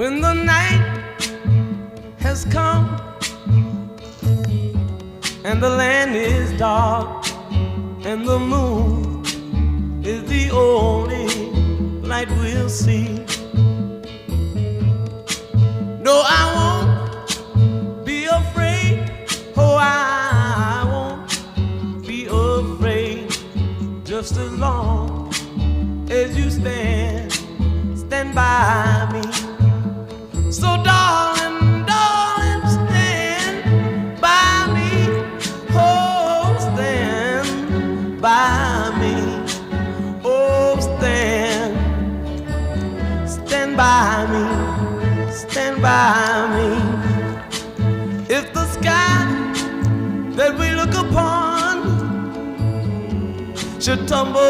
When the night has come and the land is dark and the moon is the only light we'll see. No, I won't be afraid. Oh, I won't be afraid. Just as long as you stand by me. So darling, darling, stand by me. Oh, stand by me. Oh, stand by me. Stand by me. If the sky that we look upon should tumble